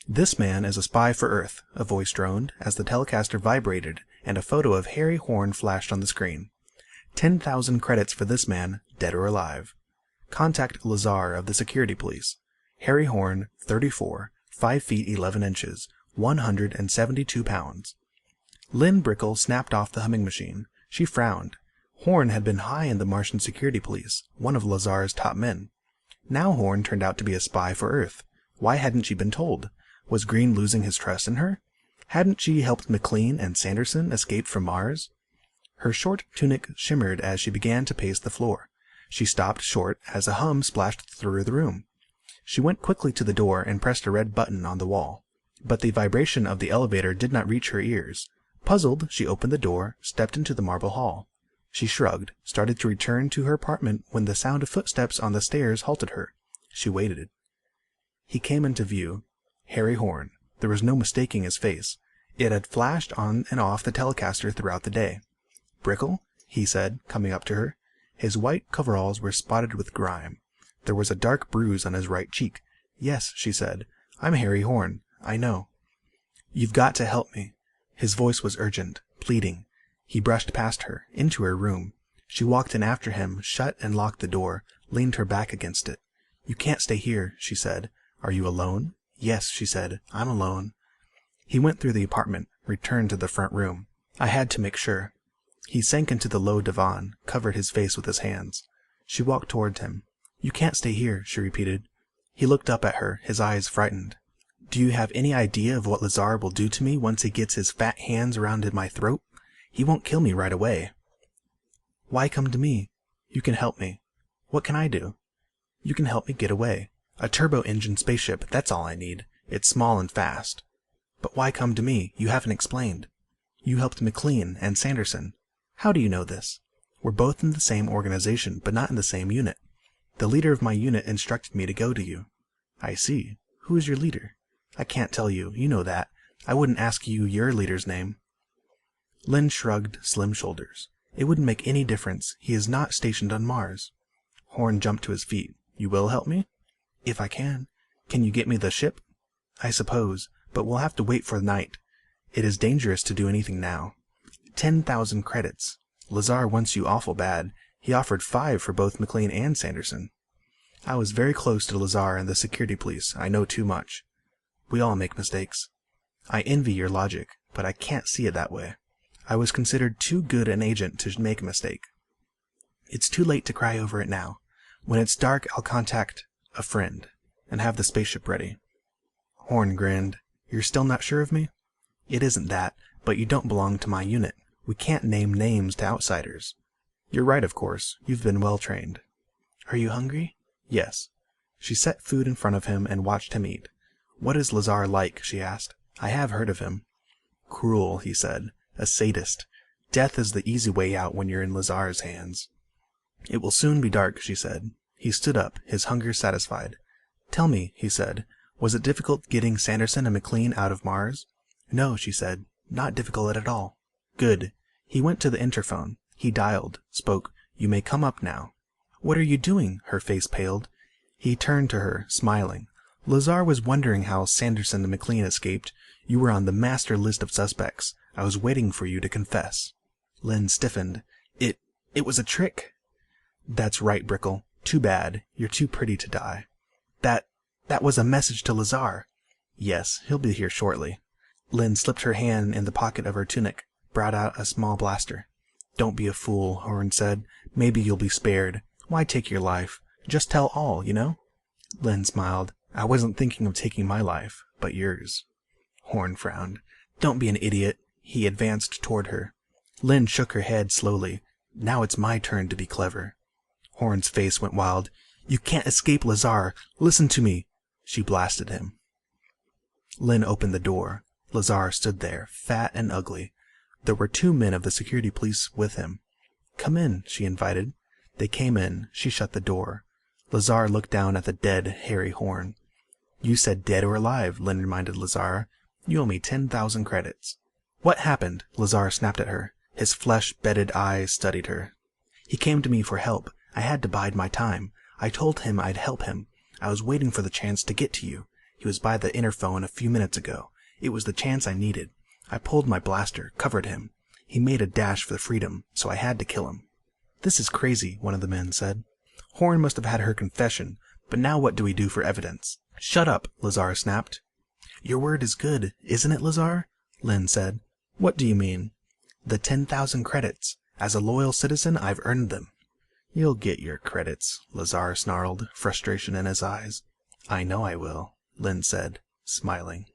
"This man is a spy for Earth," a voice droned as the Telecaster vibrated and a photo of Harry Horn flashed on the screen. 10,000 credits for this man, dead or alive. Contact Lazar of the Security Police. Harry Horn, 34, 5 feet 11 inches, 172 pounds. Lynn Brickle snapped off the humming machine. She frowned. Horn had been high in the Martian Security Police, one of Lazar's top men. Now Horn turned out to be a spy for Earth. Why hadn't she been told? Was Green losing his trust in her? Hadn't she helped McLean and Sanderson escape from Mars? Her short tunic shimmered as she began to pace the floor. She stopped short as a hum splashed through the room. She went quickly to the door and pressed a red button on the wall. But the vibration of the elevator did not reach her ears. Puzzled, she opened the door, stepped into the marble hall. She shrugged, started to return to her apartment when the sound of footsteps on the stairs halted her. She waited. He came into view. Harry Horn. There was no mistaking his face. It had flashed on and off the Telecaster throughout the day. "Brickle?" he said, coming up to her. His white coveralls were spotted with grime. There was a dark bruise on his right cheek. "Yes," she said. "I'm Harry Horn. I know." "You've got to help me." His voice was urgent, pleading. He brushed past her, into her room. She walked in after him, shut and locked the door, leaned her back against it. "You can't stay here," she said. "Are you alone?" "Yes," she said. "I'm alone." He went through the apartment, returned to the front room. "I had to make sure." He sank into the low divan, covered his face with his hands. She walked toward him. "You can't stay here," she repeated. He looked up at her, his eyes frightened. "Do you have any idea of what Lazar will do to me once he gets his fat hands around my throat? He won't kill me right away." "Why come to me? You can help me." "What can I do?" "You can help me get away. A turbo-engine spaceship, that's all I need. It's small and fast." "But why come to me? You haven't explained." "You helped McLean and Sanderson." "How do you know this?" "We're both in the same organization, but not in the same unit. The leader of my unit instructed me to go to you." "I see. Who is your leader?" "I can't tell you. You know that. I wouldn't ask you your leader's name." Lynn shrugged slim shoulders. "It wouldn't make any difference. He is not stationed on Mars." Horn jumped to his feet. "You will help me?" "If I can. Can you get me the ship?" "I suppose, but we'll have to wait for night. It is dangerous to do anything now." 10,000 credits. Lazar wants you awful bad. He offered 5 for both McLean and Sanderson. "I was very close to Lazar and the Security Police. I know too much." "We all make mistakes." "I envy your logic, but I can't see it that way. I was considered too good an agent to make a mistake." "It's too late to cry over it now. When it's dark, I'll contact a friend and have the spaceship ready." Horn grinned. "You're still not sure of me?" "It isn't that, but you don't belong to my unit. We can't name names to outsiders." "You're right, of course. You've been well trained." "Are you hungry?" "Yes." She set food in front of him and watched him eat. "What is Lazar like?" she asked. "I have heard of him." "Cruel," he said. "A sadist. Death is the easy way out when you're in Lazar's hands." "It will soon be dark," she said. He stood up, his hunger satisfied. "Tell me," he said, "was it difficult getting Sanderson and McLean out of Mars?" "No," she said. "Not difficult at all." "Good." He went to the interphone. He dialed, spoke. "You may come up now." "What are you doing?" Her face paled. He turned to her, smiling. "Lazar was wondering how Sanderson and McLean escaped. You were on the master list of suspects. I was waiting for you to confess." Lynn stiffened. It was a trick." "That's right, Brickle. Too bad. You're too pretty to die." That was a message to Lazar." "Yes, he'll be here shortly." Lynn slipped her hand in the pocket of her tunic, brought out a small blaster. "Don't be a fool," Horn said. "Maybe you'll be spared. Why take your life? Just tell all, you know?" Lynn smiled. "I wasn't thinking of taking my life, but yours." Horn frowned. "Don't be an idiot." He advanced toward her. Lynn shook her head slowly. "Now it's my turn to be clever." Horn's face went wild. "You can't escape Lazar. Listen to me." She blasted him. Lynn opened the door. Lazar stood there, fat and ugly. There were 2 men of the Security Police with him. "Come in," she invited. They came in. She shut the door. Lazar looked down at the dead Harry Horn. "You said dead or alive," Lynn reminded Lazar. "You owe me 10,000 credits." "What happened?" Lazar snapped at her. His flesh-bedded eyes studied her. "He came to me for help. I had to bide my time. I told him I'd help him. I was waiting for the chance to get to you. He was by the interphone a few minutes ago. It was the chance I needed. I pulled my blaster, covered him. He made a dash for freedom, so I had to kill him." "This is crazy," one of the men said. "Horn must have had her confession, but now what do we do for evidence?" "Shut up," Lazar snapped. "Your word is good, isn't it, Lazar?" Lynn said. "What do you mean?" "The 10,000 credits. As a loyal citizen, I've earned them." "You'll get your credits," Lazar snarled, frustration in his eyes. "I know I will," Lynn said, smiling.